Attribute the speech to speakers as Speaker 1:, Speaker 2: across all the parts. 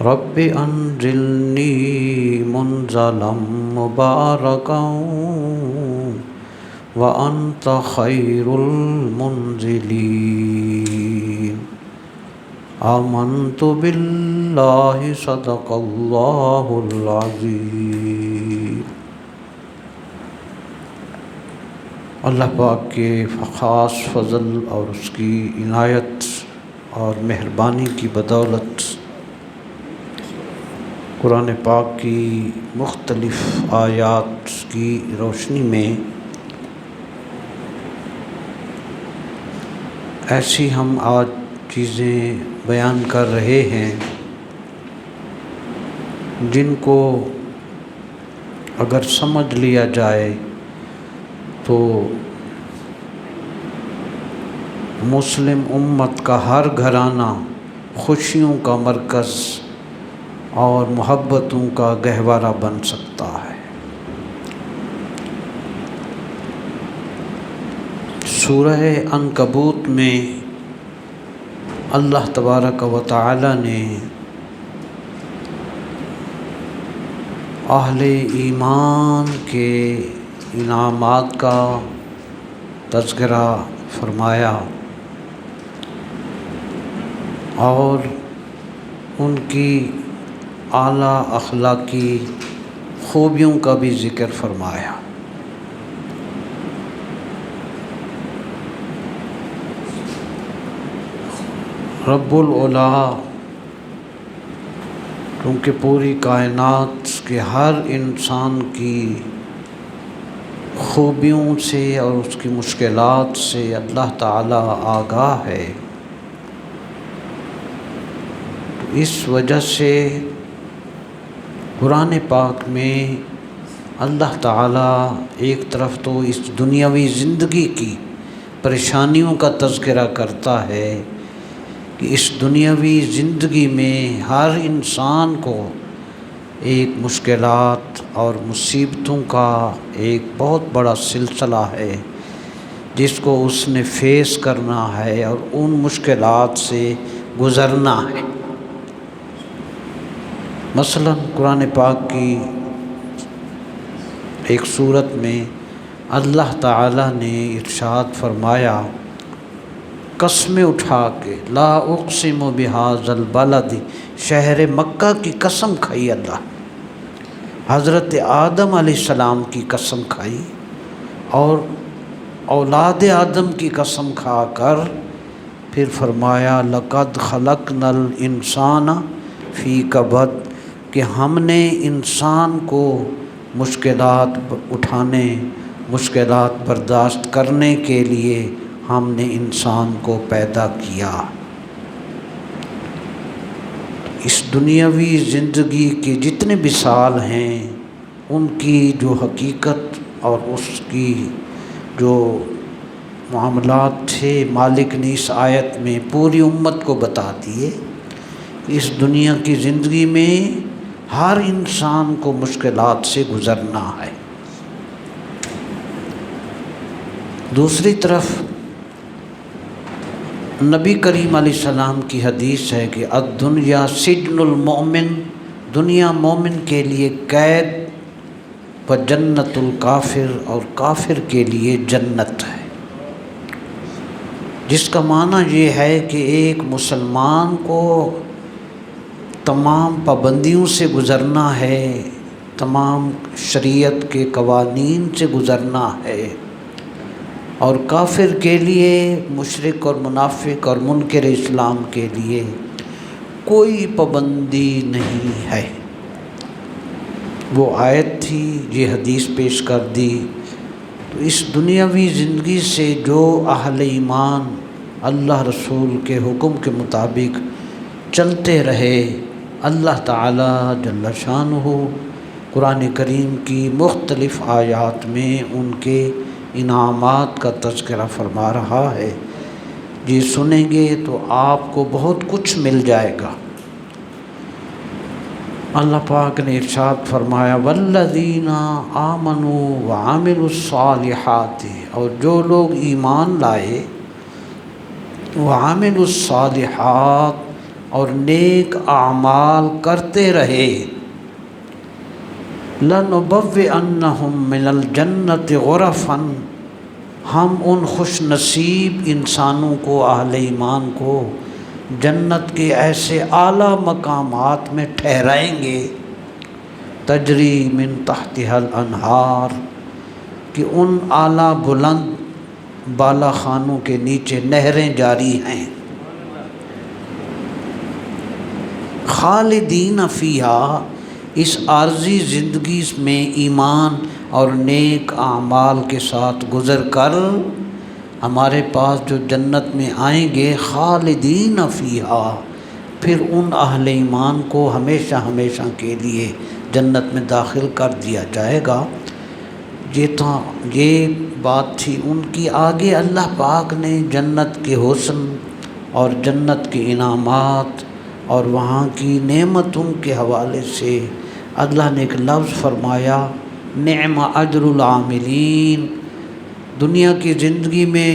Speaker 1: رب انزلنی منزلا مبارکا وانت خیر المنزلین آمنت باللہ صدق اللہ العظیم۔ اللہ پاک کے خاص فضل اور اس کی عنایت اور مہربانی کی بدولت قرآن پاک کی مختلف آیات کی روشنی میں ایسی ہم آج چیزیں بیان کر رہے ہیں جن کو اگر سمجھ لیا جائے تو مسلم امت کا ہر گھرانہ خوشیوں کا مرکز اور محبتوں کا گہوارہ بن سکتا ہے۔ سورہ عنکبوت میں اللہ تبارک و تعالی نے اہل ایمان کے انعامات کا تذکرہ فرمایا اور ان کی اعلیٰ اخلاقی خوبیوں کا بھی ذکر فرمایا۔ رب العلا کیونکہ پوری کائنات کے ہر انسان کی خوبیوں سے اور اس کی مشکلات سے اللہ تعالی آگاہ ہے، اس وجہ سے قرآن پاک میں اللہ تعالیٰ ایک طرف تو اس دنیاوی زندگی کی پریشانیوں کا تذکرہ کرتا ہے کہ اس دنیاوی زندگی میں ہر انسان کو ایک مشکلات اور مصیبتوں کا ایک بہت بڑا سلسلہ ہے جس کو اس نے فیس کرنا ہے اور ان مشکلات سے گزرنا ہے۔ مثلا قرآن پاک کی ایک صورت میں اللہ تعالیٰ نے ارشاد فرمایا، قسمیں اٹھا کے لا اقسم بہذا البلد، شہر مکہ کی قسم کھائی اللہ، حضرت آدم علیہ السلام کی قسم کھائی اور اولاد آدم کی قسم کھا کر پھر فرمایا لقد خلقنا الانسان فی کبد، کہ ہم نے انسان کو مشکلات اٹھانے، مشکلات برداشت کرنے کے لیے ہم نے انسان کو پیدا کیا۔ اس دنیاوی زندگی کے جتنے مثال ہیں ان کی جو حقیقت اور اس کی جو معاملات تھے مالک نے اس آیت میں پوری امت کو بتا دیے۔ اس دنیا کی زندگی میں ہر انسان کو مشکلات سے گزرنا ہے۔ دوسری طرف نبی کریم علیہ السلام کی حدیث ہے کہ الدنیا سجن المؤمن، دنیا مومن کے لیے قید، و جنت الکافر، اور کافر کے لیے جنت ہے، جس کا معنی یہ ہے کہ ایک مسلمان کو تمام پابندیوں سے گزرنا ہے، تمام شریعت کے قوانین سے گزرنا ہے، اور کافر کے لیے، مشرک اور منافق اور منکر اسلام کے لیے کوئی پابندی نہیں ہے۔ وہ آیت تھی، یہ حدیث پیش کر دی۔ تو اس دنیاوی زندگی سے جو اہل ایمان اللہ رسول کے حکم کے مطابق چلتے رہے، اللہ تعالی جل شانہ قرآن کریم کی مختلف آیات میں ان کے انعامات کا تذکرہ فرما رہا ہے۔ یہ سنیں گے تو آپ کو بہت کچھ مل جائے گا۔ اللہ پاک نے ارشاد فرمایا والذین آمنوا وعملوا الصالحات، اور جو لوگ ایمان لائے وعملوا الصالحات اور نیک اعمال کرتے رہے، لَنُبَوِّئَنَّهُم مِّنَ الْجَنَّةِ غُرَفًا، ہم ان خوش نصیب انسانوں کو، اہل ایمان کو جنت کے ایسے اعلیٰ مقامات میں ٹھہرائیں گے، تجری من تحتها الانہار، کہ ان اعلیٰ بلند بالا خانوں کے نیچے نہریں جاری ہیں، خالدین فیہا، اس عارضی زندگی میں ایمان اور نیک اعمال کے ساتھ گزر کر ہمارے پاس جو جنت میں آئیں گے، خالدین فیہا، پھر ان اہل ایمان کو ہمیشہ ہمیشہ کے لیے جنت میں داخل کر دیا جائے گا۔ یہ بات تھی ان کی۔ آگے اللہ پاک نے جنت کے حسن اور جنت کے انعامات اور وہاں کی نعمتوں کے حوالے سے اللہ نے ایک لفظ فرمایا، نعم اجر العاملین۔ دنیا کی زندگی میں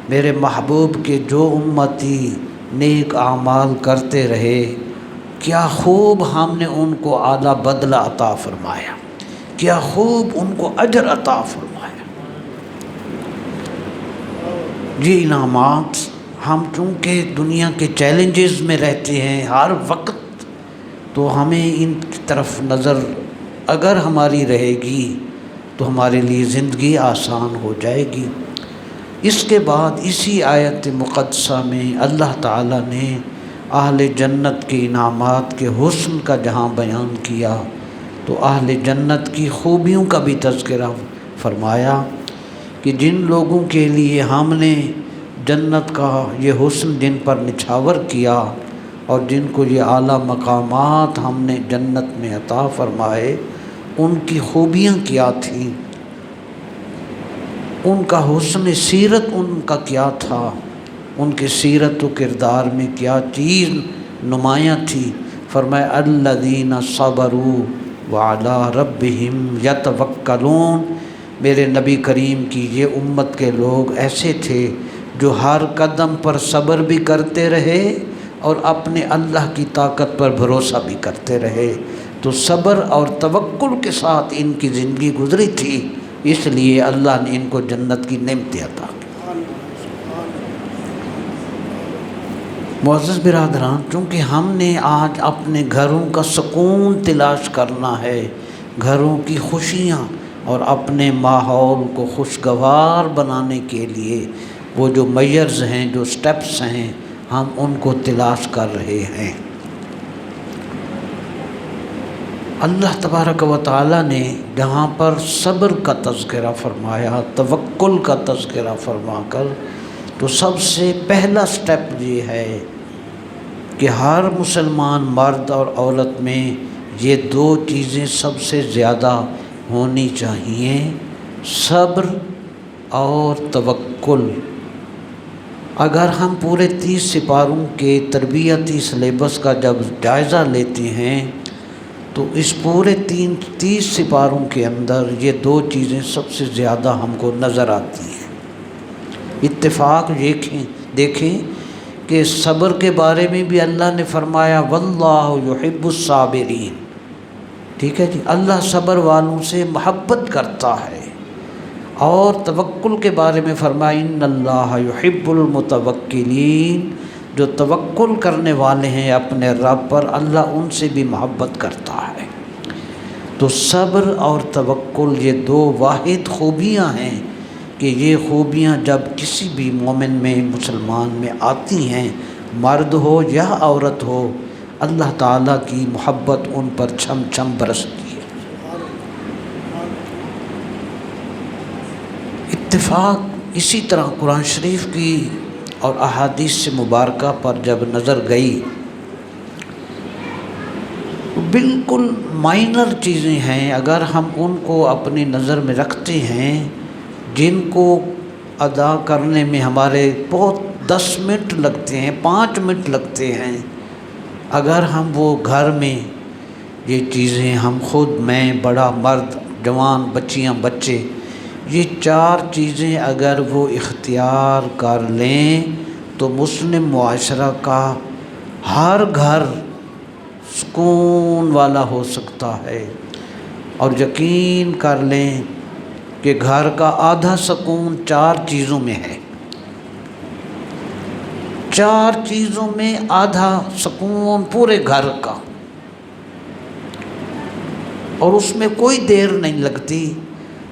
Speaker 1: میرے محبوب کے جو امتی نیک اعمال کرتے رہے، کیا خوب ہم نے ان کو اعلیٰ بدلہ عطا فرمایا، کیا خوب ان کو اجر عطا فرمایا۔ یہ انعامات ہم چونکہ دنیا کے چیلنجز میں رہتے ہیں ہر وقت، تو ہمیں ان کی طرف نظر اگر ہماری رہے گی تو ہمارے لیے زندگی آسان ہو جائے گی۔ اس کے بعد اسی آیت مقدسہ میں اللہ تعالیٰ نے اہل جنت کے انعامات کے حسن کا جہاں بیان کیا، تو اہل جنت کی خوبیوں کا بھی تذکرہ فرمایا کہ جن لوگوں کے لیے ہم نے جنت کا یہ حسن جن پر نچھاور کیا اور جن کو یہ اعلیٰ مقامات ہم نے جنت میں عطا فرمائے، ان کی خوبیاں کیا تھیں، ان کا حسن سیرت ان کا کیا تھا، ان کی سیرت و کردار میں کیا چیز نمایاں تھی۔ فرمایا الذین صبروا وعلی ربہم یتوکلون، میرے نبی کریم کی یہ امت کے لوگ ایسے تھے جو ہر قدم پر صبر بھی کرتے رہے اور اپنے اللہ کی طاقت پر بھروسہ بھی کرتے رہے۔ تو صبر اور توکل کے ساتھ ان کی زندگی گزری تھی، اس لیے اللہ نے ان کو جنت کی نعمتیں عطا کی۔ معزز برادران، چونکہ ہم نے آج اپنے گھروں کا سکون تلاش کرنا ہے، گھروں کی خوشیاں اور اپنے ماحول کو خوشگوار بنانے کے لیے وہ جو میئرز ہیں، جو سٹیپس ہیں، ہم ان کو تلاش کر رہے ہیں۔ اللہ تبارک و تعالیٰ نے جہاں پر صبر کا تذکرہ فرمایا، توکل کا تذکرہ فرما کر، تو سب سے پہلا سٹیپ یہ ہے کہ ہر مسلمان مرد اور عورت میں یہ دو چیزیں سب سے زیادہ ہونی چاہیے، صبر اور توکل۔ اگر ہم پورے 30 سپاروں کے تربیتی سلیبس کا جب جائزہ لیتے ہیں تو اس پورے 30 سپاروں کے اندر یہ دو چیزیں سب سے زیادہ ہم کو نظر آتی ہیں۔ اتفاق دیکھیں کہ صبر کے بارے میں بھی اللہ نے فرمایا واللہ یحب الصابرین، ٹھیک ہے جی، اللہ صبر والوں سے محبت کرتا ہے۔ اور توکل کے بارے میں فرمایا ان اللہ یحب المتوکلین، جو توکل کرنے والے ہیں اپنے رب پر، اللہ ان سے بھی محبت کرتا ہے۔ تو صبر اور توکل یہ دو واحد خوبیاں ہیں کہ یہ خوبیاں جب کسی بھی مومن میں، مسلمان میں آتی ہیں، مرد ہو یا عورت ہو، اللہ تعالیٰ کی محبت ان پر چھم چھم برستی ہے۔ اتفاق اسی طرح قرآن شریف کی اور احادیث سے مبارکہ پر جب نظر گئی، بالکل مائنر چیزیں ہیں، اگر ہم ان کو اپنی نظر میں رکھتے ہیں، جن کو ادا کرنے میں ہمارے بہت 10 منٹ لگتے ہیں، 5 منٹ لگتے ہیں، اگر ہم وہ گھر میں یہ چیزیں ہم خود، میں، بڑا مرد، جوان، بچیاں، بچے، یہ 4 چیزیں اگر وہ اختیار کر لیں تو مسلم معاشرہ کا ہر گھر سکون والا ہو سکتا ہے۔ اور یقین کر لیں کہ گھر کا آدھا سکون 4 چیزوں میں ہے۔ 4 چیزوں میں آدھا سکون پورے گھر کا، اور اس میں کوئی دیر نہیں لگتی۔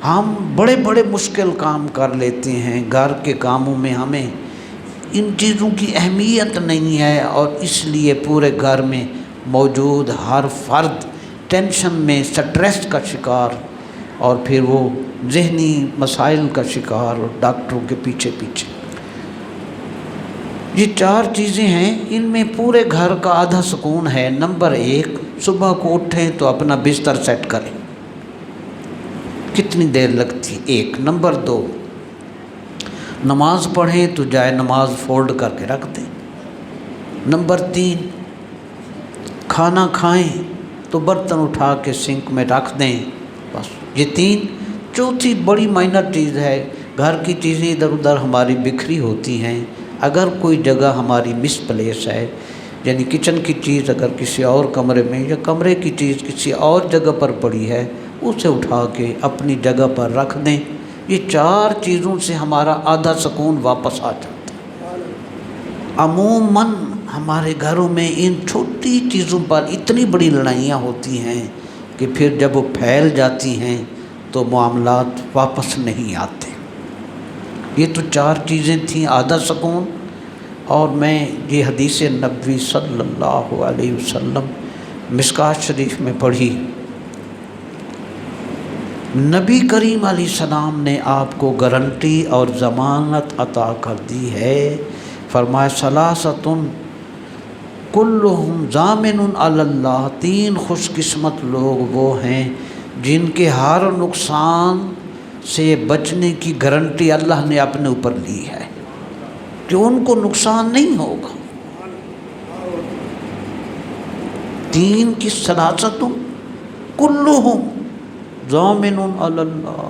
Speaker 1: ہم بڑے بڑے مشکل کام کر لیتے ہیں، گھر کے کاموں میں ہمیں ان چیزوں کی اہمیت نہیں ہے، اور اس لیے پورے گھر میں موجود ہر فرد ٹینشن میں، سٹریس کا شکار، اور پھر وہ ذہنی مسائل کا شکار، اور ڈاکٹروں کے پیچھے پیچھے۔ یہ 4 چیزیں ہیں، ان میں پورے گھر کا آدھا سکون ہے۔ نمبر 1، صبح کو اٹھیں تو اپنا بستر سیٹ کریں، کتنی دیر لگتی؟ 1۔ نمبر 2، نماز پڑھیں تو جائے نماز فولڈ کر کے رکھ دیں۔ نمبر 3، کھانا کھائیں تو برتن اٹھا کے سنک میں رکھ دیں، بس یہ 3۔ چوتھی بڑی مائنر چیز ہے، گھر کی چیزیں ادھر ادھر ہماری بکھری ہوتی ہیں، اگر کوئی جگہ ہماری مس پلیس ہے، یعنی کچن کی چیز اگر کسی اور کمرے میں، یا کمرے کی چیز کسی اور جگہ پر پڑی ہے، اسے اٹھا کے اپنی جگہ پر رکھ دیں۔ یہ 4 چیزوں سے ہمارا آدھا سکون واپس آ جاتا ہے۔ عموماً ہمارے گھروں میں ان چھوٹی چیزوں پر اتنی بڑی لڑائیاں ہوتی ہیں کہ پھر جب وہ پھیل جاتی ہیں تو معاملات واپس نہیں آتے۔ یہ تو 4 چیزیں تھیں آدھا سکون۔ اور میں یہ حدیث نبوی صلی اللہ علیہ وسلم مشکوٰۃ شریف میں پڑھی، نبی کریم علیہ السلام نے آپ کو گارنٹی اور ضمانت عطا کر دی ہے۔ فرمایا ثلاثۃ کلہم ضامن علی اللہ، 3 خوش قسمت لوگ وہ ہیں جن کے ہر نقصان سے بچنے کی گارنٹی اللہ نے اپنے اوپر لی ہے کہ ان کو نقصان نہیں ہوگا۔ 3 کی ثلاثۃ کلہم ضامن علی اللہ۔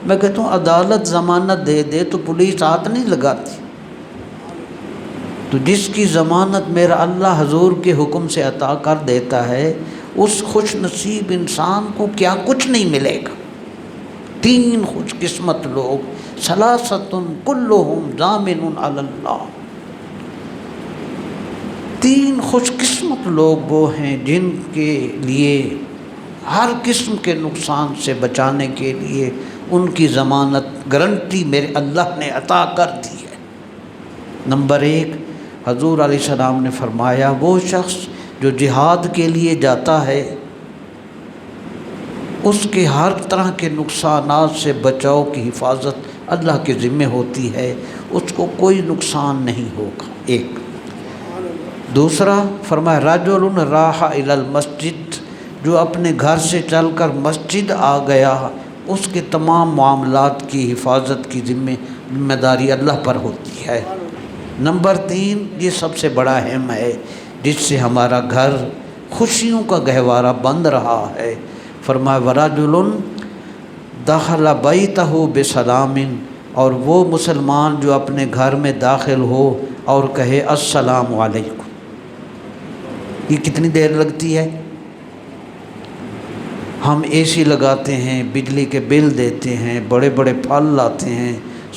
Speaker 1: میں کہتا ہوں عدالت ضمانت دے دے تو پولیس ہاتھ نہیں لگاتی، تو جس کی ضمانت میرا اللہ حضور کے حکم سے عطا کر دیتا ہے، اس خوش نصیب انسان کو کیا کچھ نہیں ملے گا۔ 3 خوش قسمت لوگ، ثلاثۃ کلہم ضامن علی اللہ، 3 خوش قسمت لوگ وہ ہیں جن کے لیے ہر قسم کے نقصان سے بچانے کے لیے ان کی ضمانت گارنٹی میرے اللہ نے عطا کر دی ہے۔ نمبر 1، حضور علیہ السلام نے فرمایا وہ شخص جو جہاد کے لیے جاتا ہے، اس کے ہر طرح کے نقصانات سے بچاؤ کی حفاظت اللہ کے ذمہ ہوتی ہے، اس کو کوئی نقصان نہیں ہوگا۔ 1۔ دوسرا فرمایا رجل راح الی المسجد، جو اپنے گھر سے چل کر مسجد آ گیا، اس کے تمام معاملات کی حفاظت کی ذمہ داری اللہ پر ہوتی ہے۔ نمبر 3، یہ سب سے بڑا اہم ہے، جس سے ہمارا گھر خوشیوں کا گہوارہ بن رہا ہے۔ فرمایا ورجل دخل بیتہ بسلام، اور وہ مسلمان جو اپنے گھر میں داخل ہو اور کہے السلام علیکم۔ یہ کتنی دیر لگتی ہے؟ ہم اے سی لگاتے ہیں، بجلی کے بل دیتے ہیں، بڑے بڑے پھل لاتے ہیں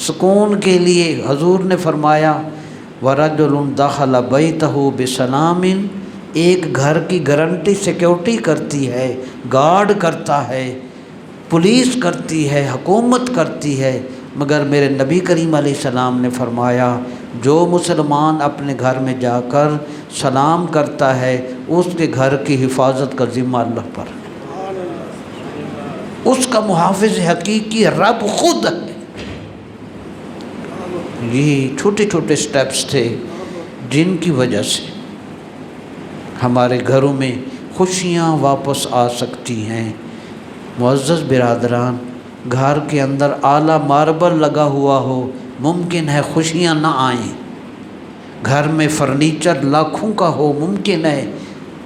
Speaker 1: سکون کے لیے۔ حضور نے فرمایا وَرَجُلٌ دَخَلَ بَيْتَهُ بِسَلَامٍ، ایک گھر کی گارنٹی سیکیورٹی کرتی ہے، گارڈ کرتا ہے، پولیس کرتی ہے، حکومت کرتی ہے، مگر میرے نبی کریم علیہ السلام نے فرمایا جو مسلمان اپنے گھر میں جا کر سلام کرتا ہے، اس کے گھر کی حفاظت کا ذمہ اللہ پر ہے، اس کا محافظ حقیقی رب خود ہے۔ یہ چھوٹے چھوٹے سٹیپس تھے جن کی وجہ سے ہمارے گھروں میں خوشیاں واپس آ سکتی ہیں۔ معزز برادران، گھر کے اندر اعلیٰ ماربل لگا ہوا ہو، ممکن ہے خوشیاں نہ آئیں۔ گھر میں فرنیچر لاکھوں کا ہو، ممکن ہے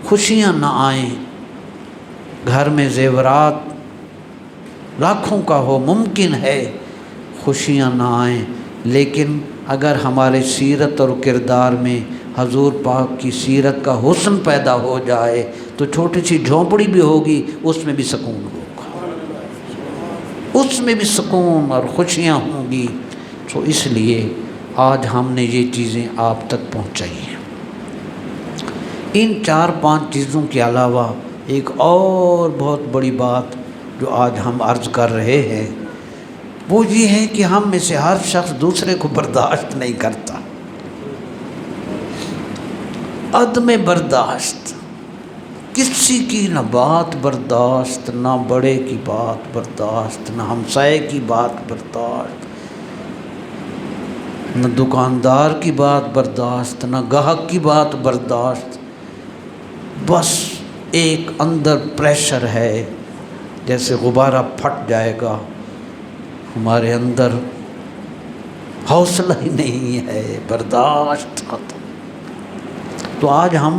Speaker 1: خوشیاں نہ آئیں۔ گھر میں زیورات لاکھوں کا ہو، ممکن ہے خوشیاں نہ آئیں، لیکن اگر ہمارے سیرت اور کردار میں حضور پاک کی سیرت کا حسن پیدا ہو جائے تو چھوٹی سی جھونپڑی بھی ہوگی، اس میں بھی سکون ہوگا، اس میں بھی سکون اور خوشیاں ہوں گی۔ تو اس لیے آج ہم نے یہ چیزیں آپ تک پہنچائی ہیں۔ ان 4-5 چیزوں کے علاوہ ایک اور بہت بڑی بات جو آج ہم عرض کر رہے ہیں وہ یہ ہے کہ ہم میں سے ہر شخص دوسرے کو برداشت نہیں کرتا۔ عدم برداشت، کسی کی نہ بات برداشت، نہ بڑے کی بات برداشت، نہ ہمسائے کی بات برداشت، نہ دکاندار کی بات برداشت، نہ گاہک کی بات برداشت۔ بس ایک اندر پریشر ہے، جیسے غبارہ پھٹ جائے گا، ہمارے اندر حوصلہ ہی نہیں ہے، برداشت ختم۔ تو آج ہم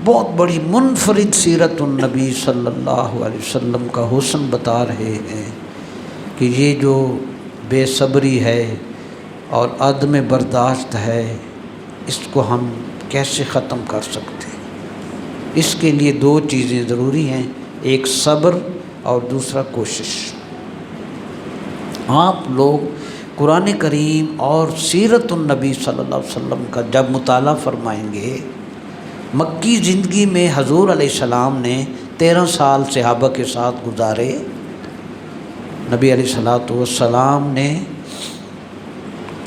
Speaker 1: بہت بڑی منفرد سیرت النبی صلی اللہ علیہ وسلم کا حسن بتا رہے ہیں کہ یہ جو بے صبری ہے اور عدم برداشت ہے، اس کو ہم کیسے ختم کر سکتے ہیں۔ اس کے لیے 2 چیزیں ضروری ہیں، ایک صبر اور دوسرا کوشش۔ آپ لوگ قرآن کریم اور سیرت النبی صلی اللہ علیہ وسلم کا جب مطالعہ فرمائیں گے، مکی زندگی میں حضور علیہ السلام نے 13 سال صحابہ کے ساتھ گزارے۔ نبی علیہ السلام نے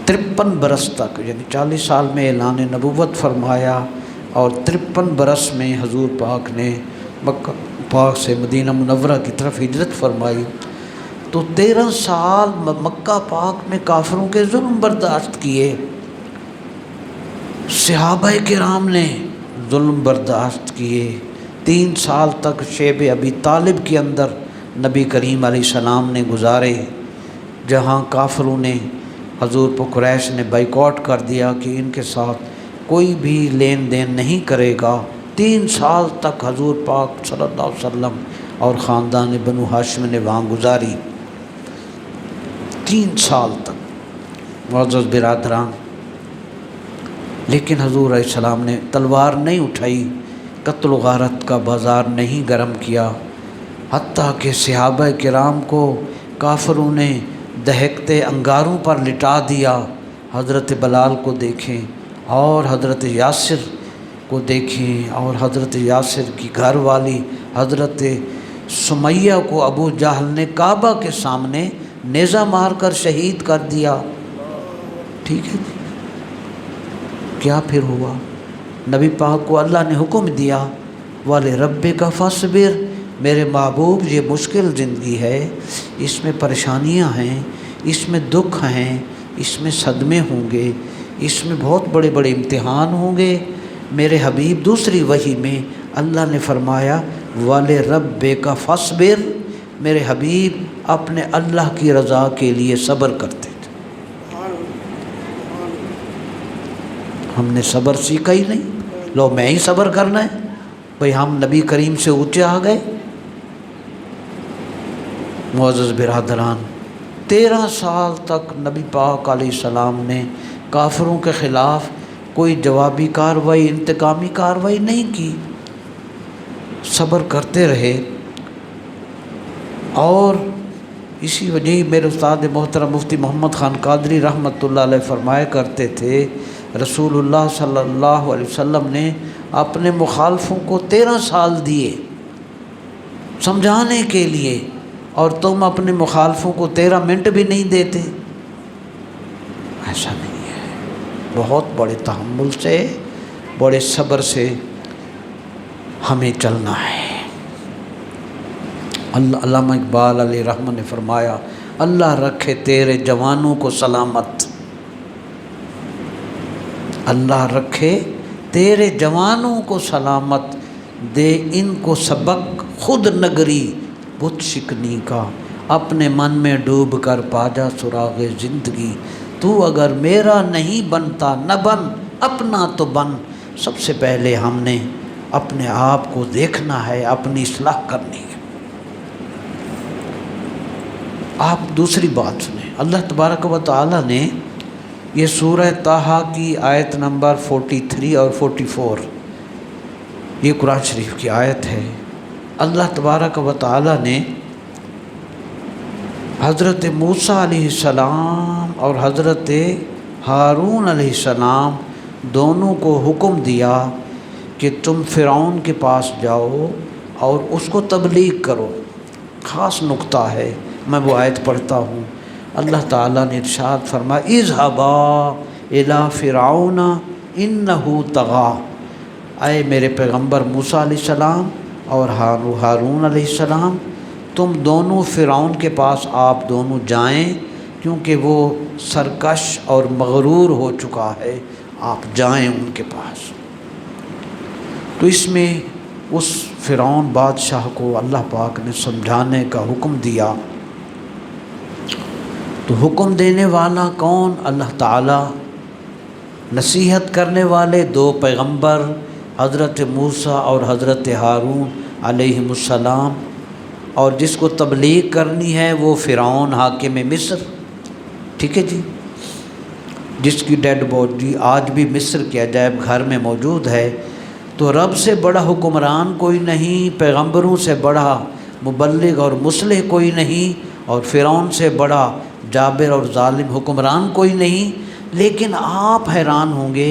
Speaker 1: 53 برس تک، یعنی 40 سال میں اعلان نبوت فرمایا اور 53 برس میں حضور پاک نے مکہ پاک سے مدینہ منورہ کی طرف ہجرت فرمائی۔ تو 13 سال مکہ پاک میں کافروں کے ظلم برداشت کیے، صحابہ کرام نے ظلم برداشت کیے۔ 3 سال تک شیب ابی طالب کے اندر نبی کریم علیہ السلام نے گزارے، جہاں کافروں نے، حضور پر قریش نے بائیکاٹ کر دیا کہ ان کے ساتھ کوئی بھی لین دین نہیں کرے گا۔ 3 سال تک حضور پاک صلی اللہ علیہ وسلم اور خاندان بنو ہاشم نے وہاں گزاری، 3 سال تک۔ معزز برادران، لیکن حضور علیہ السلام نے تلوار نہیں اٹھائی، قتل و غارت کا بازار نہیں گرم کیا، حتیٰ کہ صحابہ کرام کو کافروں نے دہکتے انگاروں پر لٹا دیا۔ حضرت بلال کو دیکھیں اور حضرت یاسر کو دیکھیں، اور حضرت یاسر کی گھر والی حضرت سمیہ کو ابو جہل نے کعبہ کے سامنے نیزہ مار کر شہید کر دیا۔ ٹھیک ہے جی، کیا پھر ہوا؟ نبی پاک کو اللہ نے حکم دیا، وَلِرَبِّكَ فَاصْبِرْ، میرے محبوب یہ مشکل زندگی ہے، اس میں پریشانیاں ہیں، اس میں دکھ ہیں، اس میں صدمے ہوں گے، اس میں بہت بڑے بڑے امتحان ہوں گے۔ میرے حبیب دوسری وحی میں اللہ نے فرمایا وَلِرَبِّكَ فَاصْبِرْ، میرے حبیب اپنے اللہ کی رضا کے لیے صبر کرتے تھے۔ ہم نے صبر سیکھا ہی نہیں، لو میں ہی صبر کرنا ہے، بھئی ہم نبی کریم سے اونچے آ گئے۔ معزز برادران، 13 سال تک نبی پاک علیہ السلام نے کافروں کے خلاف کوئی جوابی کارروائی، انتقامی کارروائی نہیں کی، صبر کرتے رہے۔ اور اسی وجہ میرے استاد محترم مفتی محمد خان قادری رحمۃ اللہ علیہ فرمایا کرتے تھے، رسول اللہ صلی اللہ علیہ وسلم نے اپنے مخالفوں کو 13 سال دیے سمجھانے کے لیے، اور تم اپنے مخالفوں کو 13 منٹ بھی نہیں دیتے۔ ایسا نہیں ہے، بہت بڑے تحمل سے، بڑے صبر سے ہمیں چلنا ہے۔ علامہ اقبال علیہ رحمہ نے فرمایا، اللہ رکھے تیرے جوانوں کو سلامت، اللہ رکھے تیرے جوانوں کو سلامت، دے ان کو سبق خود نگری بت شکنی کا، اپنے من میں ڈوب کر پا جا سراغ زندگی، تو اگر میرا نہیں بنتا نہ بن، اپنا تو بن۔ سب سے پہلے ہم نے اپنے آپ کو دیکھنا ہے، اپنی اصلاح کرنی ہے۔ آپ دوسری بات سنیں، اللہ تبارک و تعالی نے یہ سورہ طٰہٰ کی آیت نمبر 43 اور 44، یہ قرآن شریف کی آیت ہے۔ اللہ تبارک و تعالی نے حضرت موسیٰ علیہ السلام اور حضرت ہارون علیہ السلام دونوں کو حکم دیا کہ تم فرعون کے پاس جاؤ اور اس کو تبلیغ کرو۔ خاص نقطہ ہے، میں وہ آیت پڑھتا ہوں۔ اللہ تعالیٰ نے ارشاد فرمایا اذهبا الی فرعون انہ طغی، اے میرے پیغمبر موسیٰ علیہ السلام اور ہارون علیہ السلام، تم دونوں فرعون کے پاس آپ دونوں جائیں، کیونکہ وہ سرکش اور مغرور ہو چکا ہے، آپ جائیں ان کے پاس۔ تو اس میں اس فرعون بادشاہ کو اللہ پاک نے سمجھانے کا حکم دیا۔ تو حکم دینے والا کون؟ اللہ تعالیٰ۔ نصیحت کرنے والے دو پیغمبر حضرت موسیٰ اور حضرت ہارون علیہم السلام، اور جس کو تبلیغ کرنی ہے وہ فرعون حاکم مصر، ٹھیک ہے جی، جس کی ڈیڈ باڈی آج بھی مصر کے عجائب گھر میں موجود ہے۔ تو رب سے بڑا حکمران کوئی نہیں، پیغمبروں سے بڑا مبلغ اور مصلح کوئی نہیں، اور فرعون سے بڑا جابر اور ظالم حکمران کوئی نہیں۔ لیکن آپ حیران ہوں گے،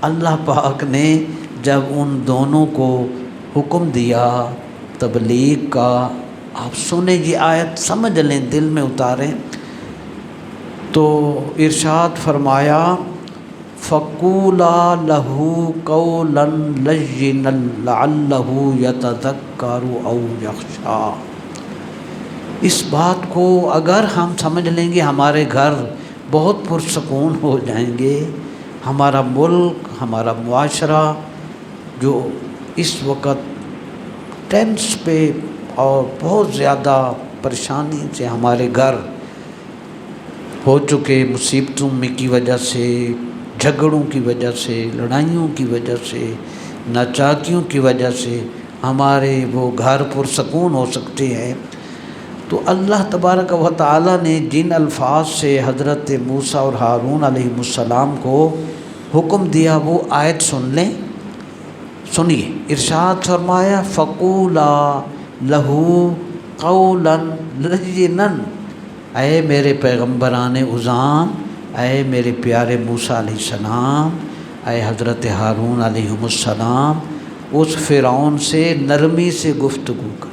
Speaker 1: اللہ پاک نے جب ان دونوں کو حکم دیا تبلیغ کا، آپ سنیں جی آیت، سمجھ لیں، دل میں اتاریں۔ تو ارشاد فرمایا فَقُولَا لَهُ قَوْلًا لَيِّنًا لَعَلَّهُ يَتَذَكَّرُ أَوْ يَخْشَىٰ۔ اس بات کو اگر ہم سمجھ لیں گے ہمارے گھر بہت پرسکون ہو جائیں گے، ہمارا ملک، ہمارا معاشرہ جو اس وقت ٹینس پہ اور بہت زیادہ پریشانی سے ہمارے گھر ہو چکے، مصیبتوں کی وجہ سے، جھگڑوں کی وجہ سے، لڑائیوں کی وجہ سے، ناچاکیوں کی وجہ سے ہمارے وہ گھر پرسکون ہو سکتے ہیں۔ تو اللہ تبارک و تعالیٰ نے جن الفاظ سے حضرت موسیٰ اور ہارون علیہ السلام کو حکم دیا وہ آیت سن لیں، سنیے۔ ارشاد فرمایا فَقُولَا لَهُ قَوْلًا لَيِّنًا، اے میرے پیغمبران اعظام، اے میرے پیارے موسیٰ علیہ السلام، اے حضرت ہارون علیہ السلام، اس فرعون سے نرمی سے گفتگو کر،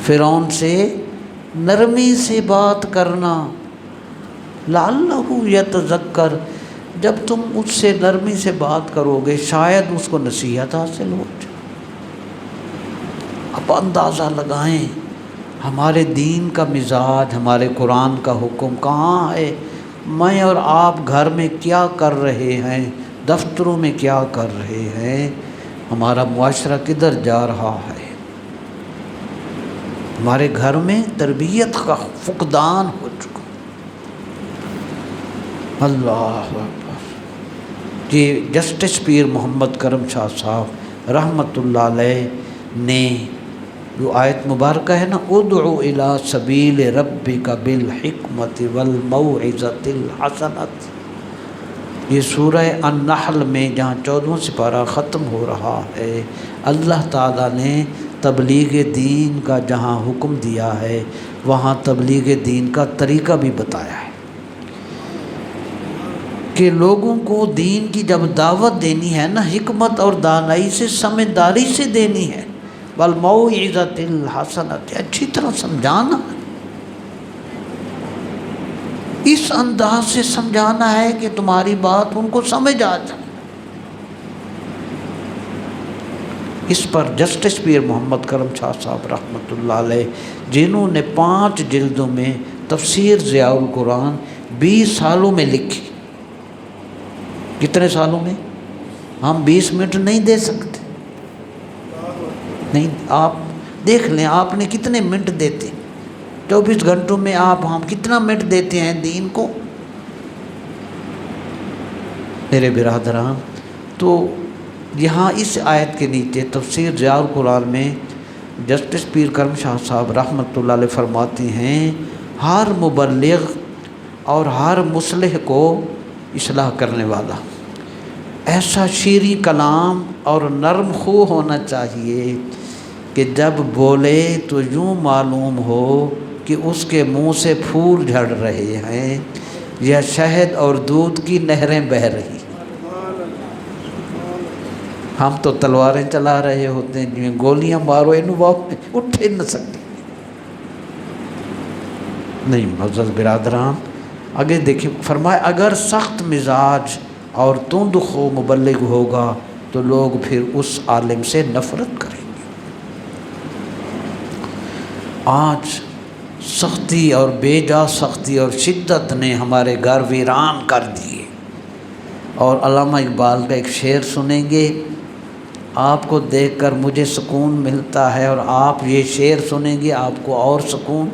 Speaker 1: فرعون سے نرمی سے بات کرنا، لعلہ یتذکر، جب تم اس سے نرمی سے بات کرو گے شاید اس کو نصیحت حاصل ہو جائے۔ اب اندازہ لگائیں ہمارے دین کا مزاج، ہمارے قرآن کا حکم کہاں ہے؟ میں اور آپ گھر میں کیا کر رہے ہیں، دفتروں میں کیا کر رہے ہیں، ہمارا معاشرہ کدھر جا رہا ہے؟ ہمارے گھر میں تربیت کا فقدان ہو چکا۔ اللہ اکبر۔ یہ جسٹس پیر محمد کرم شاہ صاحب رحمۃ اللہ علیہ نے جو آیت مبارکہ ہے نا، ادعو الی سبیل ربک بالحکمت والموعظۃ الحسنۃ، یہ سورہ النحل میں جہاں 14واں سپارہ ختم ہو رہا ہے، اللہ تعالیٰ نے تبلیغ دین کا جہاں حکم دیا ہے وہاں تبلیغ دین کا طریقہ بھی بتایا ہے کہ لوگوں کو دین کی جب دعوت دینی ہے نا، حکمت اور دانائی سے، سمجھداری سے دینی ہے، والموعظۃ الحسنۃ، اچھی طرح سمجھانا، اس انداز سے سمجھانا ہے کہ تمہاری بات ان کو سمجھ آ جائے۔ اس پر جسٹس پیر محمد کرم شاہ صاحب رحمۃ اللہ علیہ، جنہوں نے 5 جلدوں میں تفسیر ضیاء القرآن 20 سالوں میں لکھی، کتنے سالوں میں؟ ہم 20 منٹ نہیں دے سکتے، نہیں، آپ دیکھ لیں آپ نے کتنے منٹ دیتے، 24 گھنٹوں میں آپ ہم کتنا منٹ دیتے ہیں دین کو؟ میرے برادران، تو یہاں اس آیت کے نیچے تفسیر ضیاء القرآن میں جسٹس پیر کرم شاہ صاحب رحمۃ اللہ علیہ فرماتے ہیں ہر مبلغ اور ہر مصلح کو اصلاح کرنے والا ایسا شیریں کلام اور نرم خو ہونا چاہیے کہ جب بولے تو یوں معلوم ہو کہ اس کے منہ سے پھول جھڑ رہے ہیں یا شہد اور دودھ کی نہریں بہہ رہی. ہم تو تلواریں چلا رہے ہوتے ہیں، جویں گولیاں مارو اٹھ ہی نہ سکتے. نہیں معزز برادران، آگے دیکھیں فرمایا اگر سخت مزاج اور تند خو مبلغ ہوگا تو لوگ پھر اس عالم سے نفرت کریں گے. آج سختی اور بے جا سختی اور شدت نے ہمارے گھر ویران کر دیے. اور علامہ اقبال کا ایک شعر سنیں گے، آپ کو دیکھ کر مجھے سکون ملتا ہے، اور آپ یہ شعر سنیں گے آپ کو اور سکون.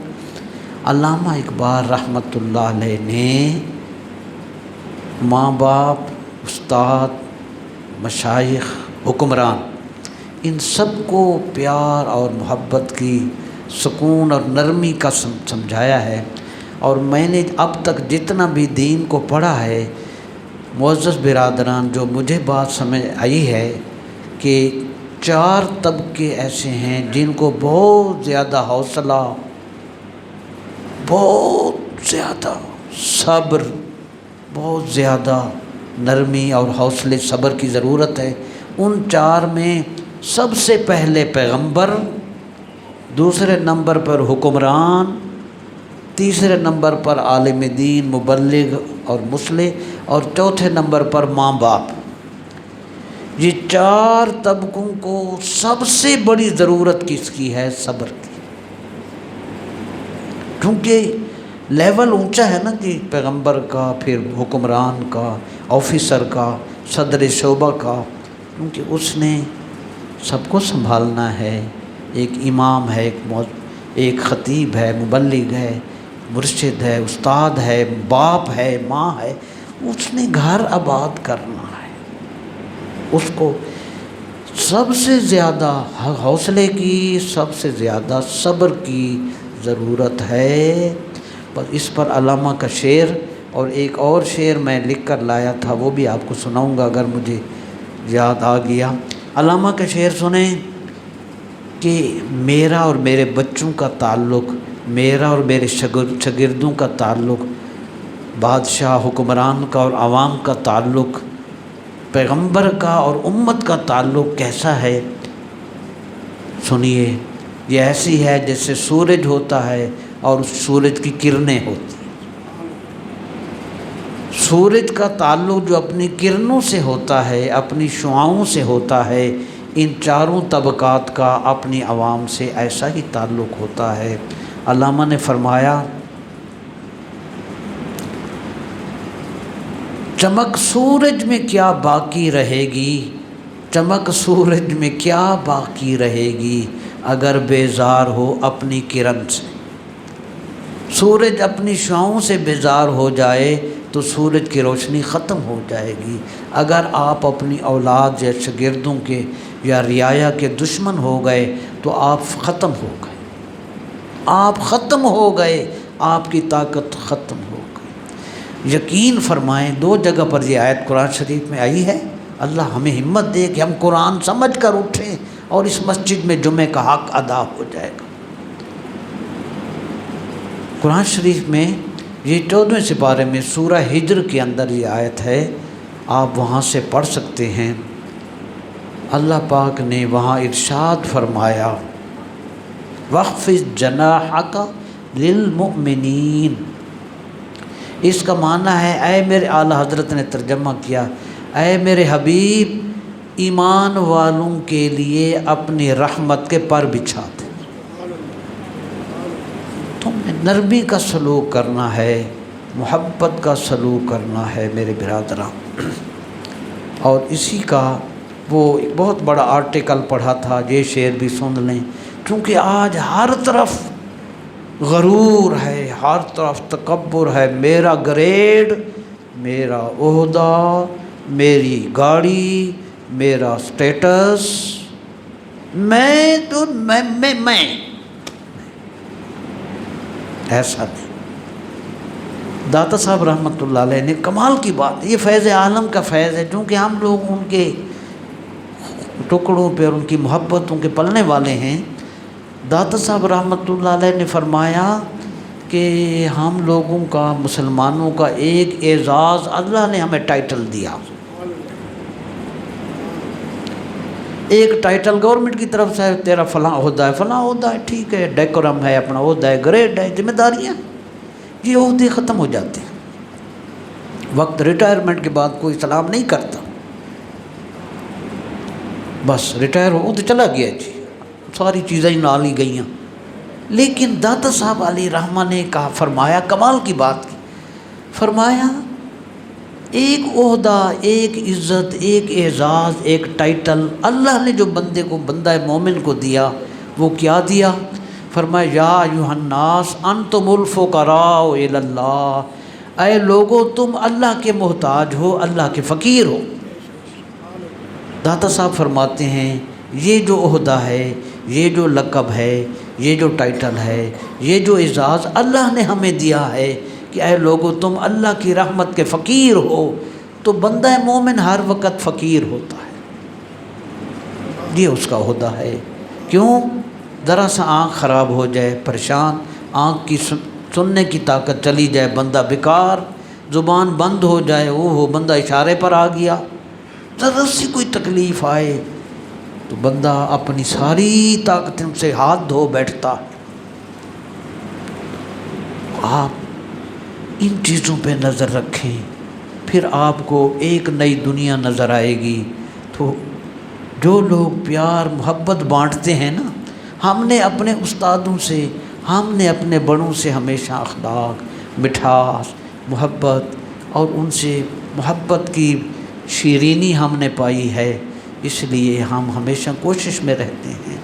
Speaker 1: علامہ اقبال رحمۃ اللہ علیہ نے ماں باپ، استاد، مشائخ، حکمران، ان سب کو پیار اور محبت کی، سکون اور نرمی کا سمجھایا ہے. اور میں نے اب تک جتنا بھی دین کو پڑھا ہے معزز برادران، جو مجھے بات سمجھ آئی ہے کہ 4 طبقے ایسے ہیں جن کو بہت زیادہ حوصلہ، بہت زیادہ صبر، بہت زیادہ نرمی اور حوصلے صبر کی ضرورت ہے. ان 4 میں سب سے پہلے پیغمبر، دوسرے نمبر پر حکمران، تیسرے نمبر پر عالم دین، مبلغ اور مصلح، اور چوتھے نمبر پر ماں باپ. یہ 4 طبقوں کو سب سے بڑی ضرورت کس کی ہے؟ صبر کی. کیونکہ لیول اونچا ہے نا جی، پیغمبر کا، پھر حکمران کا، آفیسر کا، صدر شعبہ کا، کیونکہ اس نے سب کو سنبھالنا ہے. ایک امام ہے، ایک خطیب ہے، مبلغ ہے، مرشد ہے، استاد ہے، باپ ہے، ماں ہے. اس نے گھر آباد کرنا ہے. اس کو سب سے زیادہ حوصلے کی، سب سے زیادہ صبر کی ضرورت ہے. بس اس پر علامہ کا شعر، اور ایک اور شعر میں لکھ کر لایا تھا، وہ بھی آپ کو سناؤں گا اگر مجھے یاد آ گیا. علامہ کا شعر سنیں کہ میرا اور میرے بچوں کا تعلق، میرا اور میرے شاگردوں کا تعلق، بادشاہ حکمران کا اور عوام کا تعلق، پیغمبر کا اور امت کا تعلق کیسا ہے. سنیے، یہ ایسی ہے جیسے سورج ہوتا ہے اور سورج کی کرنیں ہوتی ہیں. سورج کا تعلق جو اپنی کرنوں سے ہوتا ہے، اپنی شعاؤں سے ہوتا ہے، ان 4 طبقات کا اپنی عوام سے ایسا ہی تعلق ہوتا ہے. علامہ نے فرمایا چمک سورج میں کیا باقی رہے گی، چمک سورج میں کیا باقی رہے گی اگر بیزار ہو اپنی کرن سے. سورج اپنی شعاؤں سے بیزار ہو جائے تو سورج کی روشنی ختم ہو جائے گی. اگر آپ اپنی اولاد یا شاگردوں کے یا رعایا کے دشمن ہو گئے تو آپ ختم ہو گئے، آپ ختم ہو گئے، آپ کی طاقت ختم ہو گئی. یقین فرمائیں 2 جگہ پر یہ آیت قرآن شریف میں آئی ہے. اللہ ہمیں ہمت دے کہ ہم قرآن سمجھ کر اٹھیں اور اس مسجد میں جمعے کا حق ادا ہو جائے گا. قرآن شریف میں یہ 14ویں سپارے میں سورہ ہجر کے اندر یہ آیت ہے، آپ وہاں سے پڑھ سکتے ہیں. اللہ پاک نے وہاں ارشاد فرمایا وَاخْفِضْ جَنَاحَكَ لِلْمُؤْمِنِينَ. اس کا معنی ہے اے میرے اعلیٰ حضرت نے ترجمہ کیا، اے میرے حبیب ایمان والوں کے لیے اپنی رحمت کے پر بچھا دے. تمہیں نرمی کا سلوک کرنا ہے، محبت کا سلوک کرنا ہے میرے برادران. اور اسی کا وہ ایک بہت بڑا آرٹیکل پڑھا تھا، یہ شعر بھی سن لیں. کیونکہ آج ہر طرف غرور ہے، ہر طرف تکبر ہے، میرا گریڈ، میرا عہدہ، میری گاڑی، میرا سٹیٹس، میں ایسا نہیں. داتا صاحب رحمۃ اللہ علیہ نے کمال کی بات، یہ فیض عالم کا فیض ہے، چونکہ ہم لوگ ان کے ٹکڑوں پہ اور ان کی محبتوں کے پلنے والے ہیں۔ داتا صاحب رحمۃ اللہ علیہ نے فرمایا کہ ہم لوگوں کا، مسلمانوں کا ایک اعزاز اللہ نے ہمیں ٹائٹل دیا، ایک ٹائٹل گورنمنٹ کی طرف سے، تیرا فلاں عہدہ ہے، فلاں عہدہ ہے، ٹھیک ہے، ڈیکورم ہے، اپنا عہدہ ہے، گریڈ ہے، ذمہ داریاں، یہ عہدے ختم ہو جاتے ہیں۔ وقت ریٹائرمنٹ کے بعد کوئی سلام نہیں کرتا، بس ریٹائر ہو تو چلا گیا جی، ساری چیزیں نال ہی گئیاں۔ لیکن داتا صاحب علی رحمہ نے کہا، فرمایا کمال کی بات کی، فرمایا ایک عہدہ، ایک عزت، ایک اعزاز، ایک ٹائٹل اللہ نے جو بندے کو، بندہ مومن کو دیا، وہ کیا دیا؟ فرمایا یا ایھا الناس انتم الفقراء الی اللہ، اے لوگو تم اللہ کے محتاج ہو، اللہ کے فقیر ہو۔ داتا صاحب فرماتے ہیں یہ جو عہدہ ہے، یہ جو لقب ہے، یہ جو ٹائٹل ہے، یہ جو اعزاز اللہ نے ہمیں دیا ہے کہ اے لوگو تم اللہ کی رحمت کے فقیر ہو، تو بندہ مومن ہر وقت فقیر ہوتا ہے، یہ اس کا عہدہ ہے۔ کیوں؟ ذرا سا آنکھ خراب ہو جائے، پریشان، آنکھ کی سننے کی طاقت چلی جائے، بندہ بیکار، زبان بند ہو جائے، وہ بندہ اشارے پر آ گیا، ذرا سی کوئی تکلیف آئے تو بندہ اپنی ساری طاقتوں سے ہاتھ دھو بیٹھتا ہے۔ آپ ان چیزوں پہ نظر رکھیں، پھر آپ کو ایک نئی دنیا نظر آئے گی۔ تو جو لوگ پیار محبت بانٹتے ہیں نا، ہم نے اپنے استادوں سے، ہم نے اپنے بڑوں سے ہمیشہ اخلاق، مٹھاس، محبت اور ان سے محبت کی شیرینی ہم نے پائی ہے، اس لیے ہم ہمیشہ کوشش میں رہتے ہیں۔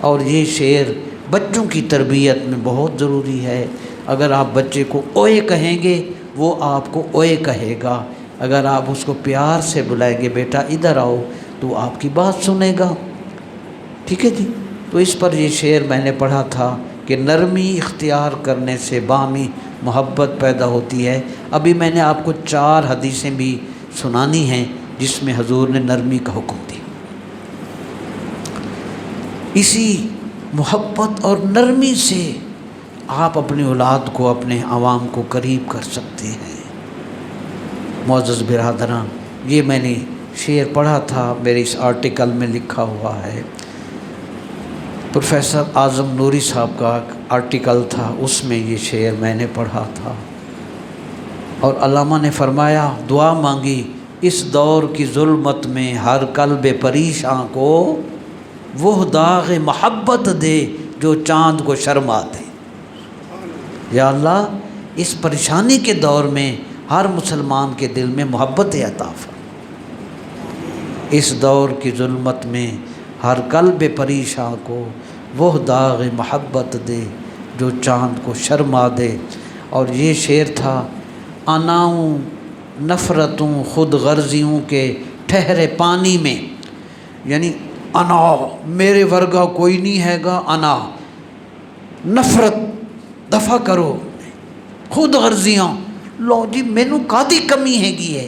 Speaker 1: اور یہ شعر بچوں کی تربیت میں بہت ضروری ہے۔ اگر آپ بچے کو اوئے کہیں گے، وہ آپ کو اوئے کہے گا، اگر آپ اس کو پیار سے بلائیں گے بیٹا ادھر آؤ، تو آپ کی بات سنے گا، ٹھیک ہے جی۔ تو اس پر یہ شعر میں نے پڑھا تھا کہ نرمی اختیار کرنے سے باہمی محبت پیدا ہوتی ہے۔ ابھی میں نے آپ کو 4 حدیثیں بھی سنانی ہیں جس میں حضور نے نرمی کا حکم دیا۔ اسی محبت اور نرمی سے آپ اپنی اولاد کو، اپنے عوام کو قریب کر سکتے ہیں۔ معزز برادران، یہ میں نے شعر پڑھا تھا، میرے اس آرٹیکل میں لکھا ہوا ہے، پروفیسر اعظم نوری صاحب کا آرٹیکل تھا، اس میں یہ شعر میں نے پڑھا تھا۔ اور علامہ نے فرمایا، دعا مانگی اس دور کی ظلمت میں ہر قلب پریشاں کو، وہ داغ محبت دے جو چاند کو شرما دے۔ یا اللہ، اس پریشانی کے دور میں ہر مسلمان کے دل میں محبت عطا فرما، اس دور کی ظلمت میں ہر قلب پریشاں کو وہ داغ محبت دے جو چاند کو شرما دے۔ اور یہ شعر تھا، اناؤں نفرتوں خود غرضیوں کے ٹھہرے پانی میں، یعنی انا میرے ورگا کوئی نہیں ہے گا، انا نفرت دفع کرو، خود غرضیاں، لو جی مینوں کادی کمی ہے گی ہے،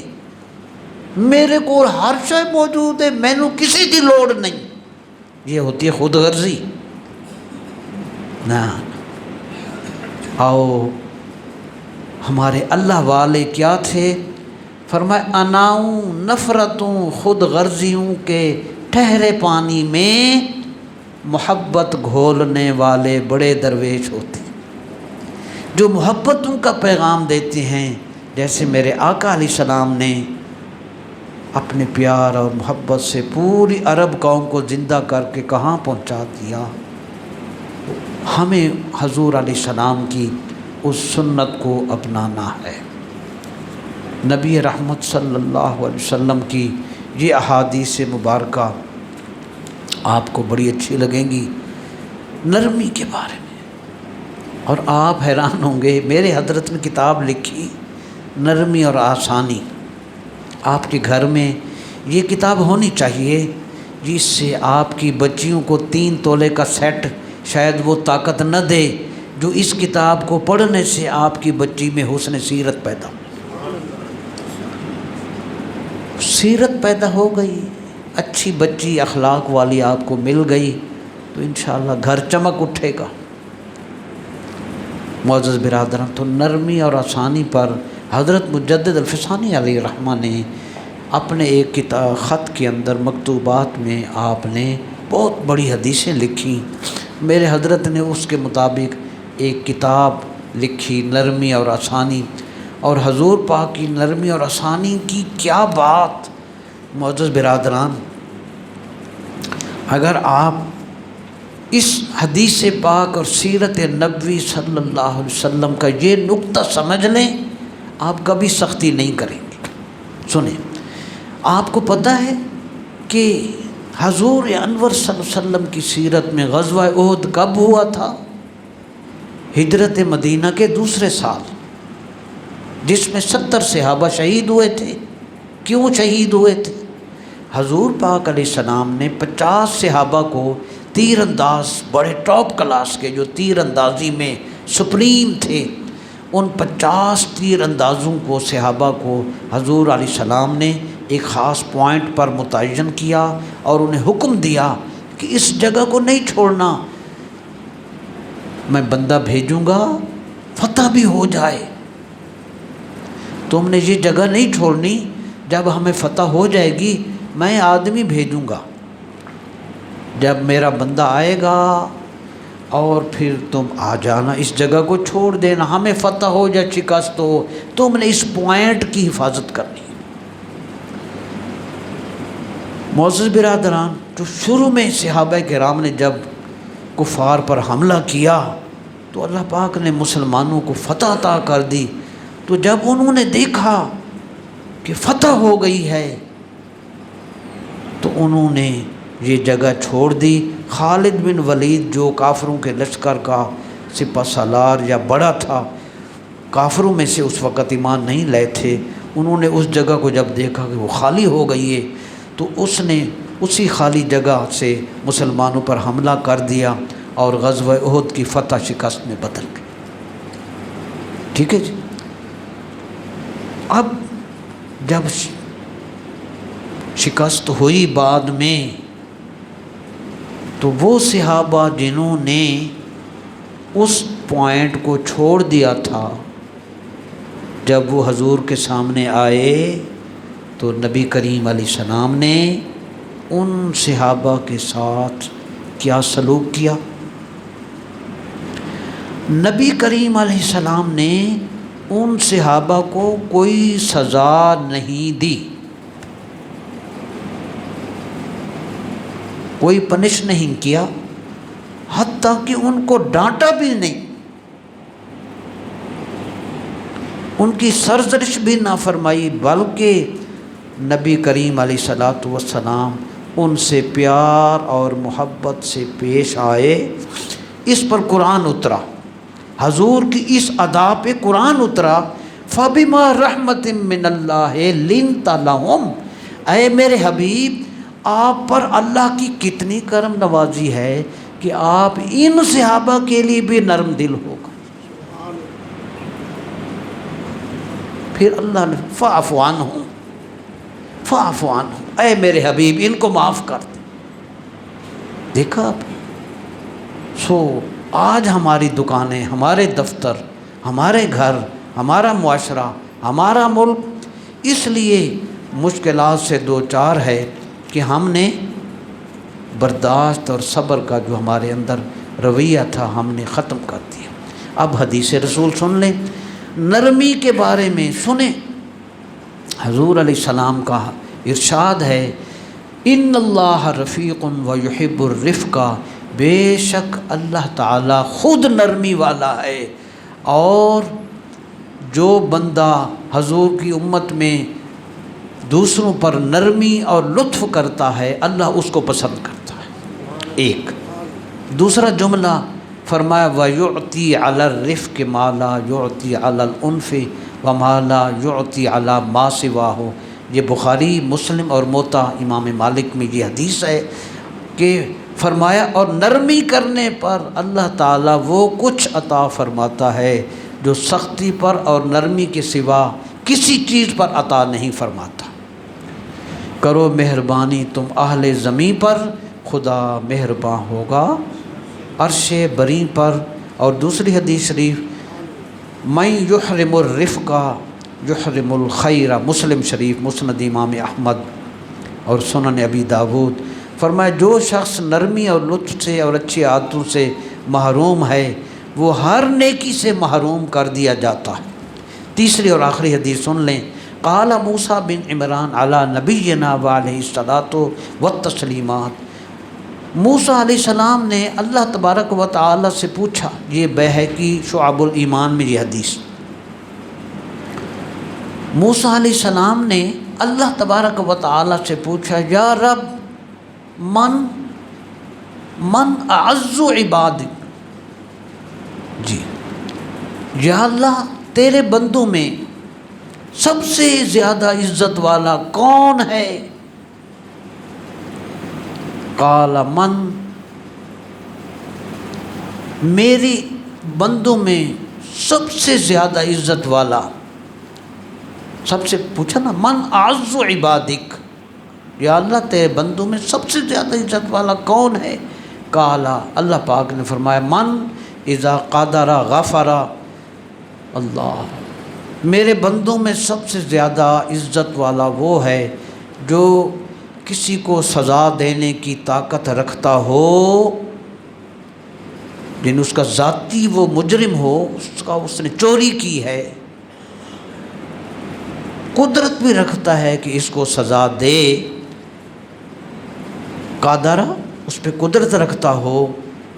Speaker 1: میرے کو ہر شے موجود ہے، مینوں کسی دی لوڑ نہیں، یہ ہوتی ہے خود غرضی۔ نہ آؤ، ہمارے اللہ والے کیا تھے؟ فرمایا اناؤں نفرتوں خود غرضیوں کے ٹھہرے پانی میں محبت گھولنے والے بڑے درویش ہوتے، جو محبتوں کا پیغام دیتے ہیں، جیسے میرے آقا علیہ السلام نے اپنے پیار اور محبت سے پوری عرب قوم کو زندہ کر کے کہاں پہنچا دیا۔ ہمیں حضور علیہ السلام کی اس سنت کو اپنانا ہے۔ نبی رحمت صلی اللہ علیہ وسلم کی یہ احادیث مبارکہ آپ کو بڑی اچھی لگیں گی نرمی کے بارے میں، اور آپ حیران ہوں گے، میرے حضرت نے کتاب لکھی نرمی اور آسانی، آپ کے گھر میں یہ کتاب ہونی چاہیے، جس سے آپ کی بچیوں کو 3 تولے کا سیٹ شاید وہ طاقت نہ دے جو اس کتاب کو پڑھنے سے آپ کی بچی میں حسن سیرت پیدا ہو، سیرت پیدا ہو گئی، اچھی بچی اخلاق والی آپ کو مل گئی تو انشاءاللہ گھر چمک اٹھے گا۔ معزز برادران، تو نرمی اور آسانی پر حضرت مجدد الفسانی علیہ الرحمہ نے اپنے ایک کتاب خط کے اندر مکتوبات میں آپ نے بہت بڑی حدیثیں لکھی۔ میرے حضرت نے اس کے مطابق ایک کتاب لکھی، نرمی اور آسانی، اور حضور پاک کی نرمی اور آسانی کی کیا بات۔ معزز برادران، اگر آپ اس حدیث پاک اور سیرت نبوی صلی اللہ علیہ وسلم کا یہ نقطہ سمجھ لیں، آپ کبھی سختی نہیں کریں گے۔ سنیں، آپ کو پتہ ہے کہ حضور انور صلی اللہ علیہ وسلم کی سیرت میں غزوہ احد کب ہوا تھا؟ ہجرت مدینہ کے دوسرے سال، جس میں 70 صحابہ شہید ہوئے تھے۔ کیوں شہید ہوئے تھے؟ حضور پاک علیہ السلام نے 50 صحابہ کو تیر انداز، بڑے ٹاپ کلاس کے جو تیر اندازی میں سپریم تھے، ان 50 تیر اندازوں کو، صحابہ کو حضور علیہ السلام نے ایک خاص پوائنٹ پر متعین کیا اور انہیں حکم دیا کہ اس جگہ کو نہیں چھوڑنا، میں بندہ بھیجوں گا فتح بھی ہو جائے، تم نے یہ جگہ نہیں چھوڑنی، جب ہمیں فتح ہو جائے گی میں آدمی بھیجوں گا، جب میرا بندہ آئے گا اور پھر تم آ جانا، اس جگہ کو چھوڑ دینا، ہمیں فتح ہو یا شکست ہو، تم نے اس پوائنٹ کی حفاظت کرنی۔ معزز برادران، تو شروع میں صحابہ کرام نے جب کفار پر حملہ کیا تو اللہ پاک نے مسلمانوں کو فتح عطا کر دی، تو جب انہوں نے دیکھا کہ فتح ہو گئی ہے تو انہوں نے یہ جگہ چھوڑ دی۔ خالد بن ولید جو کافروں کے لشکر کا سپہ سالار یا بڑا تھا، کافروں میں سے اس وقت ایمان نہیں لائے تھے، انہوں نے اس جگہ کو جب دیکھا کہ وہ خالی ہو گئی ہے تو اس نے اسی خالی جگہ سے مسلمانوں پر حملہ کر دیا اور غزوہ احد کی فتح شکست میں بدل گئی۔ ٹھیک ہے جی۔ اب جب شکست ہوئی بعد میں، تو وہ صحابہ جنہوں نے اس پوائنٹ کو چھوڑ دیا تھا، جب وہ حضور کے سامنے آئے تو نبی کریم علیہ السلام نے ان صحابہ کے ساتھ کیا سلوک کیا؟ نبی کریم علیہ السلام نے ان صحابہ کو کوئی سزا نہیں دی، کوئی پنش نہیں کیا، حتیٰ کہ ان کو ڈانٹا بھی نہیں، ان کی سرزنش بھی نہ فرمائی، بلکہ نبی کریم علیہ الصلوۃ والسلام ان سے پیار اور محبت سے پیش آئے۔ اس پر قرآن اترا، حضور کی اس ادا پہ قرآن اترا، فَبِمَا رَحْمَةٍ مِّنَ اللَّهِ لِنْتَ لَهُمْ، اے میرے حبیب آپ پر اللہ کی کتنی کرم نوازی ہے کہ آپ ان صحابہ کے لیے بھی نرم دل ہو گئے۔ پھر اللہ نے فَاعْفُ عَنْهُمْ فَاعْفُ عَنْهُمْ، اے میرے حبیب ان کو معاف کر دیں۔ دیکھا آپ؟ سو آج ہماری دکانیں، ہمارے دفتر، ہمارے گھر، ہمارا معاشرہ، ہمارا ملک اس لیے مشکلات سے دوچار ہے کہ ہم نے برداشت اور صبر کا جو ہمارے اندر رویہ تھا ہم نے ختم کر دیا۔ اب حدیث رسول سن لیں، نرمی کے بارے میں سنیں۔ حضور علیہ السلام کا ارشاد ہے، ان اللہ رفیق و یحب الرفق، بے شک اللہ تعالی خود نرمی والا ہے، اور جو بندہ حضور کی امت میں دوسروں پر نرمی اور لطف کرتا ہے اللہ اس کو پسند کرتا ہے۔ ایک دوسرا جملہ فرمایا، وَيُعْطِي عَلَى الرِّفْقِ مَا لَا يُعْطِي عَلَى الْأُنْفِ وَمَا لَا يُعْطِي عَلَى مَا سِوَاهُ۔ یہ بخاری، مسلم اور موطا امام مالک میں یہ حدیث ہے کہ فرمایا اور نرمی کرنے پر اللہ تعالیٰ وہ کچھ عطا فرماتا ہے جو سختی پر اور نرمی کے سوا کسی چیز پر عطا نہیں فرماتا۔ کرو مہربانی تم اہل زمین پر، خدا مہرباں ہوگا عرش بری پر۔ اور دوسری حدیث شریف، من یحرم الرفقہ یحرم الخیر، مسلم شریف، مسند امام احمد اور سنن ابی داود، فرمایا جو شخص نرمی اور لطف سے اور اچھی عادتوں سے محروم ہے وہ ہر نیکی سے محروم کر دیا جاتا ہے۔ تیسری اور آخری حدیث سن لیں، قال موسیٰ بن عمران علی نبینا وعلیہ الصلاۃ والتسلیمات، موسیٰ علیہ السلام نے اللہ تبارک و تعالی سے پوچھا، یہ بیہقی شعب الایمان میں یہ حدیث، موسیٰ علیہ السلام نے اللہ تبارک و تعالی سے پوچھا، یا رب من اعز عبادک، جی یا اللہ تیرے بندوں میں سب سے زیادہ عزت والا کون ہے؟ قال من، میری بندوں میں سب سے زیادہ عزت والا، سب سے پوچھا نا، من اعز عبادک، یا اللہ تیرے بندوں میں سب سے زیادہ عزت والا کون ہے؟ قال، اللہ پاک نے فرمایا، من اذا قدر غفر، اللہ میرے بندوں میں سب سے زیادہ عزت والا وہ ہے جو کسی کو سزا دینے کی طاقت رکھتا ہو، جن اس کا ذاتی وہ مجرم ہو، اس نے چوری کی ہے، قدرت بھی رکھتا ہے کہ اس کو سزا دے، قادرہ اس پہ قدرت رکھتا ہو،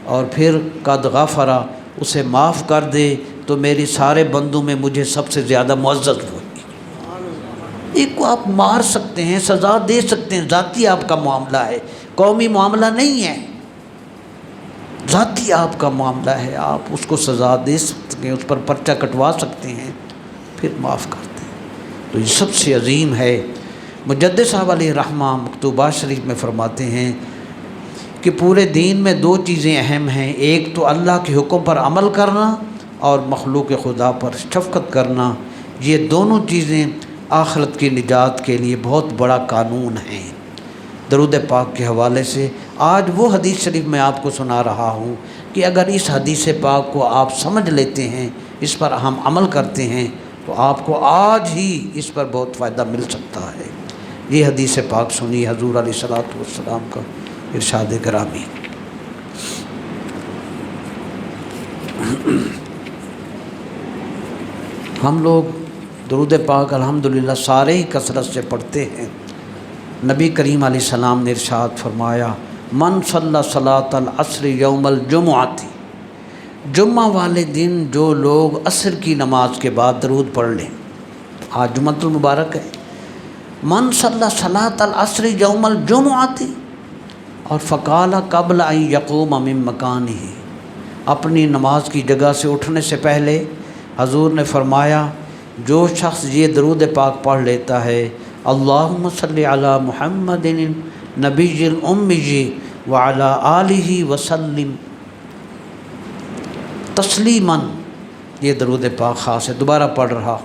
Speaker 1: اور پھر قد غفرہ اسے معاف کر دے، تو میری سارے بندوں میں مجھے سب سے زیادہ معزز ہوگی۔ ایک کو آپ مار سکتے ہیں، سزا دے سکتے ہیں، ذاتی آپ کا معاملہ ہے، قومی معاملہ نہیں ہے، ذاتی آپ کا معاملہ ہے، آپ اس کو سزا دے سکتے ہیں، اس پر پرچہ کٹوا سکتے ہیں، پھر معاف کر دیں، تو یہ سب سے عظیم ہے۔ مجدد صاحب علیہ رحمہ مکتوبات شریف میں فرماتے ہیں کہ پورے دین میں دو چیزیں اہم ہیں، ایک تو اللہ کے حکم پر عمل کرنا اور مخلوق خدا پر شفقت کرنا، یہ دونوں چیزیں آخرت کی نجات کے لیے بہت بڑا قانون ہیں۔ درود پاک کے حوالے سے آج وہ حدیث شریف میں آپ کو سنا رہا ہوں کہ اگر اس حدیث پاک کو آپ سمجھ لیتے ہیں، اس پر ہم عمل کرتے ہیں، تو آپ کو آج ہی اس پر بہت فائدہ مل سکتا ہے۔ یہ حدیث پاک سنی حضور علیہ الصلوۃ والسلام کا ارشاد گرامی۔ ہم لوگ درود پاک الحمدللہ سارے ہی کثرت سے پڑھتے ہیں۔ نبی کریم علیہ السلام نے ارشاد فرمایا، من صلی صلاۃ العصر یوم الجمعۃ، جمعہ والے دن جو لوگ عصر کی نماز کے بعد درود پڑھ لیں، آج جمعۃ المبارک ہے، من صلی صلاۃ العصر یوم الجمعۃ، اور فقال قبل ان یقوم من مکانہ، اپنی نماز کی جگہ سے اٹھنے سے پہلے حضور نے فرمایا، جو شخص یہ درود پاک پڑھ لیتا ہے، اللہم صلی علی محمد نبی الامی وعلی آلہ وسلم تسلیما، یہ درود پاک خاص ہے، دوبارہ پڑھ رہا،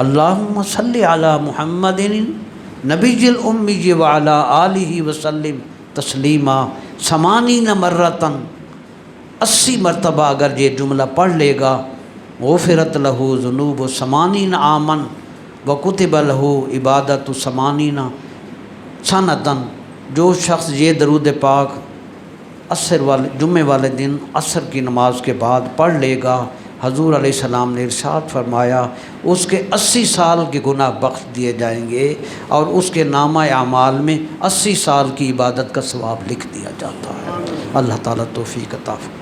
Speaker 1: اللہم صلی علی محمد نبی الامی وعلی آلہ وسلم تسلیما 80 مرتن، 80 مرتبہ اگر یہ جملہ پڑھ لے گا، غفرت لہ ذنوب 80 عامن وکتب لہ عبادت 80 سنتن، جو شخص یہ درود پاک جمعے والے دن عصر کی نماز کے بعد پڑھ لے گا، حضور علیہ السلام نے ارشاد فرمایا اس کے 80 سال کے گناہ بخش دیے جائیں گے، اور اس کے نامہ اعمال میں 80 سال کی عبادت کا ثواب لکھ دیا جاتا ہے۔ اللہ تعالیٰ توفیق عطا فرمائے۔